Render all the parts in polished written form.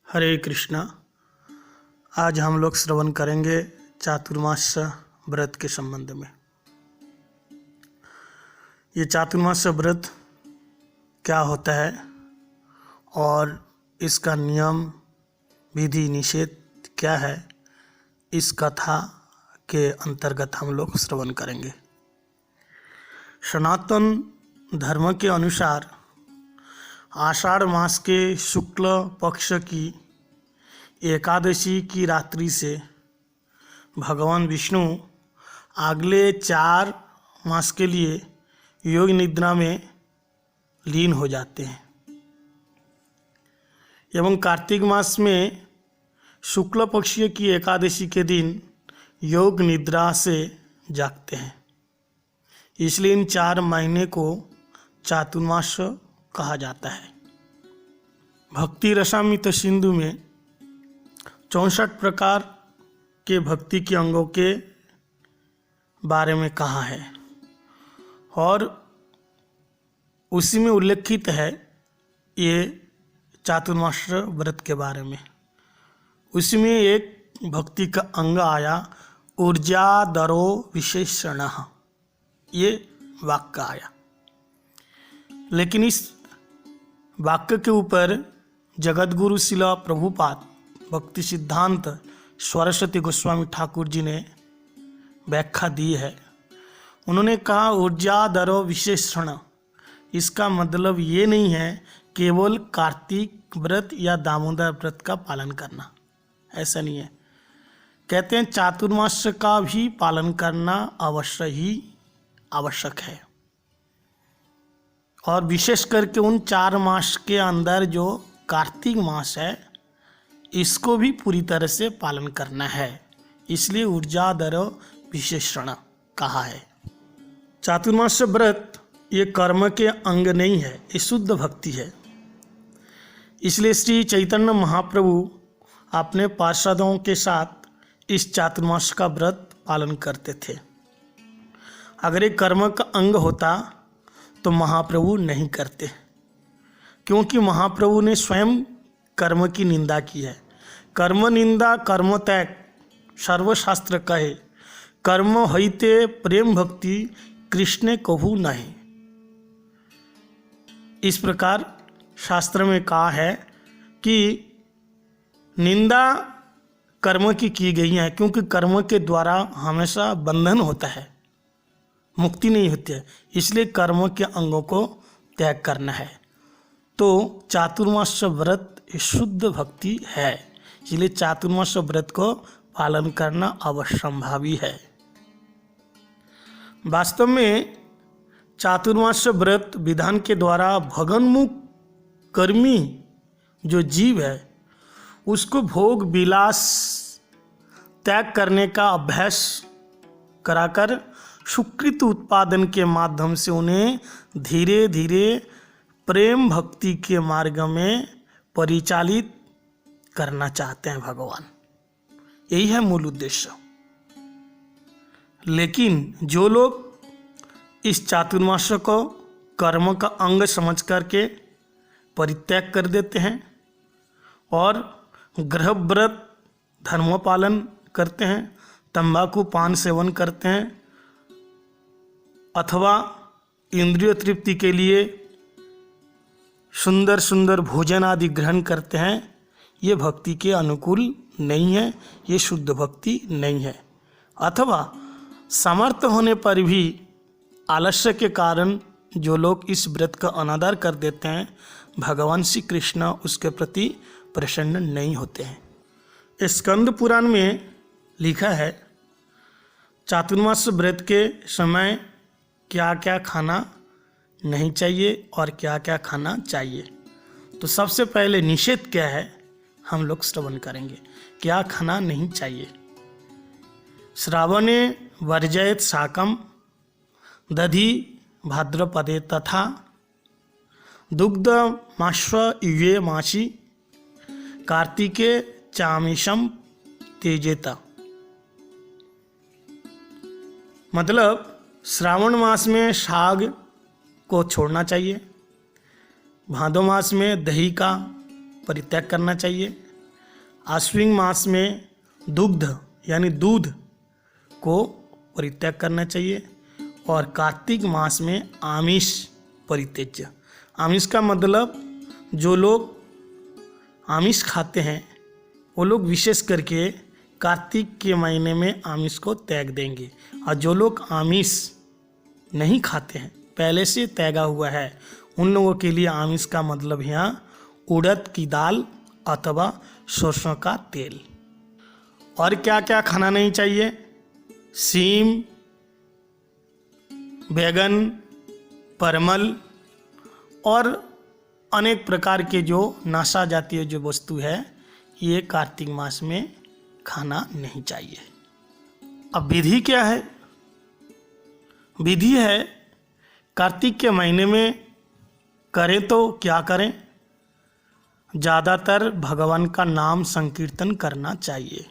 हरे कृष्णा। आज हम लोग श्रवण करेंगे चातुर्मास व्रत के संबंध में। ये चातुर्मास व्रत क्या होता है और इसका नियम विधि निषेध क्या है, इस कथा के अंतर्गत हम लोग श्रवण करेंगे। सनातन धर्म के अनुसार आषाढ़ मास के शुक्ल पक्ष की एकादशी की रात्रि से भगवान विष्णु अगले 4 मास के लिए योग निद्रा में लीन हो जाते हैं एवं कार्तिक मास में शुक्ल पक्षीय की एकादशी के दिन योग निद्रा से जागते हैं। इसलिए इन 4 महीने को चातुर्मास कहा जाता है। भक्ति रसामृत सिंधु में 64 प्रकार के भक्ति के अंगों के बारे में कहा है और उसी में उल्लेखित है ये चातुर्मास व्रत के बारे में। उसमें एक भक्ति का अंग आया, ऊर्जा दरो विशेषण, ये वाक्य आया। लेकिन इस वाक्य के ऊपर जगतगुरु शिला प्रभुपाद भक्ति सिद्धांत सरस्वती गोस्वामी ठाकुर जी ने व्याख्या दी है। उन्होंने कहा ऊर्जा दरो विशेषण, इसका मतलब ये नहीं है केवल कार्तिक व्रत या दामोदर व्रत का पालन करना, ऐसा नहीं है। कहते हैं चातुर्मास का भी पालन करना आवश्यक है और विशेष करके उन 4 मास के अंदर जो कार्तिक मास है इसको भी पूरी तरह से पालन करना है। इसलिए ऊर्जा दरो विशेषण कहा है। चातुर्मास व्रत ये कर्म के अंग नहीं है, ये शुद्ध भक्ति है। इसलिए श्री चैतन्य महाप्रभु अपने पार्षदों के साथ इस चातुर्मास का व्रत पालन करते थे। अगर ये कर्म का अंग होता तो महाप्रभु नहीं करते, क्योंकि महाप्रभु ने स्वयं कर्म की निंदा की है। कर्म निंदा कर्म त्याग सर्वशास्त्र कहे, कर्म हईते प्रेम भक्ति कृष्ण कभू नहीं। इस प्रकार शास्त्र में कहा है कि निंदा कर्म की गई है, क्योंकि कर्म के द्वारा हमेशा बंधन होता है, मुक्ति नहीं होती है। इसलिए कर्म के अंगों को त्याग करना है। तो चातुर्मास व्रत शुद्ध भक्ति है, इसलिए चातुर्मास व्रत को पालन करना अवश्यंभावी है। वास्तव में चातुर्मास व्रत विधान के द्वारा भगनमुख कर्मी जो जीव है उसको भोग विलास त्याग करने का अभ्यास कराकर सुकृत उत्पादन के माध्यम से उन्हें धीरे धीरे प्रेम भक्ति के मार्ग में परिचालित करना चाहते हैं भगवान। यही है मूल उद्देश्य। लेकिन जो लोग इस चातुर्मास को कर्म का अंग समझ करके परित्याग कर देते हैं और गृह व्रत धर्म पालन करते हैं, तंबाकू पान सेवन करते हैं अथवा इंद्रिय तृप्ति के लिए सुंदर सुंदर भोजन आदि ग्रहण करते हैं, ये भक्ति के अनुकूल नहीं है, ये शुद्ध भक्ति नहीं है। अथवा समर्थ होने पर भी आलस्य के कारण जो लोग इस व्रत का अनादर कर देते हैं, भगवान श्री कृष्ण उसके प्रति प्रसन्न नहीं होते हैं। स्कंद पुराण में लिखा है चातुर्मास व्रत के समय क्या क्या खाना नहीं चाहिए और क्या क्या खाना चाहिए। तो सबसे पहले निषेध क्या है हम लोग श्रवण करेंगे। क्या खाना नहीं चाहिए। श्रावणे वर्जयत शाकम दधि भाद्रपदे तथा दुग्ध माश्व युवे मासी कार्तिके चामीशम तेजेता। मतलब श्रावण मास में शाक को छोड़ना चाहिए, भादो मास में दही का परित्याग करना चाहिए, आश्विन मास में दुग्ध यानी दूध को परित्याग करना चाहिए और कार्तिक मास में आमिष परित्यज्य। आमिष का मतलब जो लोग आमिष खाते हैं वो लोग विशेष करके कार्तिक के महीने में आमिष को त्याग देंगे, और जो लोग आमिष नहीं खाते हैं, पहले से त्यागा हुआ है, उन लोगों के लिए आमिष का मतलब यहाँ उड़द की दाल अथवा सरसों का तेल। और क्या क्या खाना नहीं चाहिए? सीम, बैगन, परमल और अनेक प्रकार के जो नाशा जातीय जो वस्तु है, ये कार्तिक मास में खाना नहीं चाहिए। अब विधि क्या है? विधि है कार्तिक के महीने में करें तो क्या करें? ज़्यादातर भगवान का नाम संकीर्तन करना चाहिए।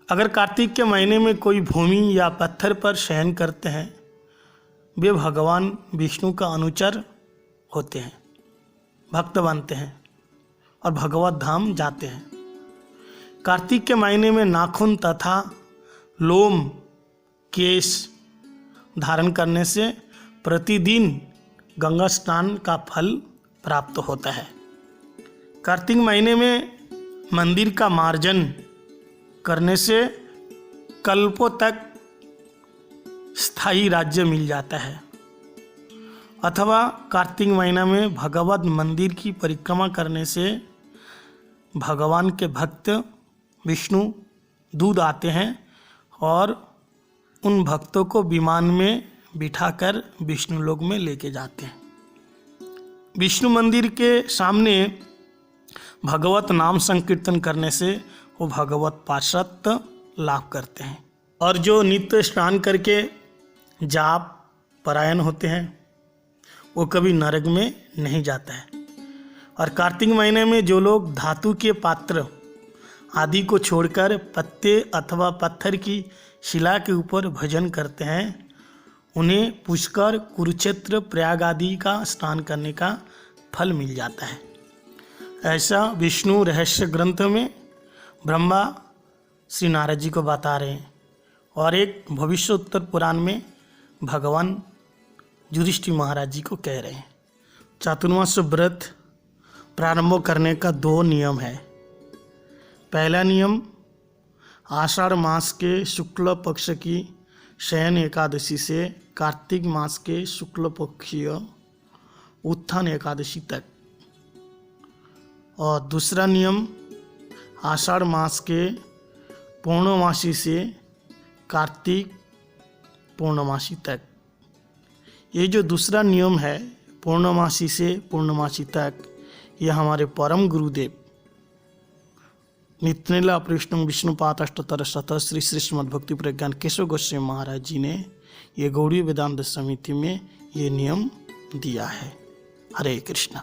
अगर कार्तिक के महीने में कोई भूमि या पत्थर पर शयन करते हैं, वे भगवान विष्णु का अनुचर होते हैं, भक्त बनते हैं और भगवत धाम जाते हैं। कार्तिक के महीने में नाखून तथा लोम केश धारण करने से प्रतिदिन गंगा स्नान का फल प्राप्त होता है। कार्तिक महीने में मंदिर का मार्जन करने से कल्पों तक स्थायी राज्य मिल जाता है। अथवा कार्तिक महीना में भगवत मंदिर की परिक्रमा करने से भगवान के भक्त विष्णु दूध आते हैं और उन भक्तों को विमान में बिठाकर विष्णु लोक में लेके जाते हैं। विष्णु मंदिर के सामने भगवत नाम संकीर्तन करने से वो भगवत पार्षद लाभ करते हैं। और जो नित्य स्नान करके जाप परायण होते हैं वो कभी नरक में नहीं जाता है। और कार्तिक महीने में जो लोग धातु के पात्र आदि को छोड़कर पत्ते अथवा पत्थर की शिला के ऊपर भजन करते हैं, उन्हें पुष्कर, कुरुक्षेत्र, प्रयाग आदि का स्नान करने का फल मिल जाता है। ऐसा विष्णु रहस्य ग्रंथ में ब्रह्मा श्री नारद जी को बता रहे हैं, और एक भविष्य उत्तर पुराण में भगवान युधिष्ठिर महाराज जी को कह रहे हैं। चातुर्मास व्रत प्रारंभ करने का 2 नियम है। पहला नियम, आषाढ़ मास के शुक्ल पक्ष की शयन एकादशी से कार्तिक मास के शुक्ल पक्षीय उत्थान एकादशी तक। और दूसरा नियम, आषाढ़ मास के पूर्णमासी से कार्तिक पूर्णमासी तक। ये जो दूसरा नियम है, पूर्णमासी से पूर्णमासी तक, ये हमारे परम गुरुदेव नित्यलीला अपरिष्णम विष्णुपाद अष्टोत्तर शतः श्री श्री श्रीमद् भक्ति प्रज्ञान केशव गोस्वामी महाराज जी ने ये गौड़ीय वेदांत समिति में ये नियम दिया है। हरे कृष्णा।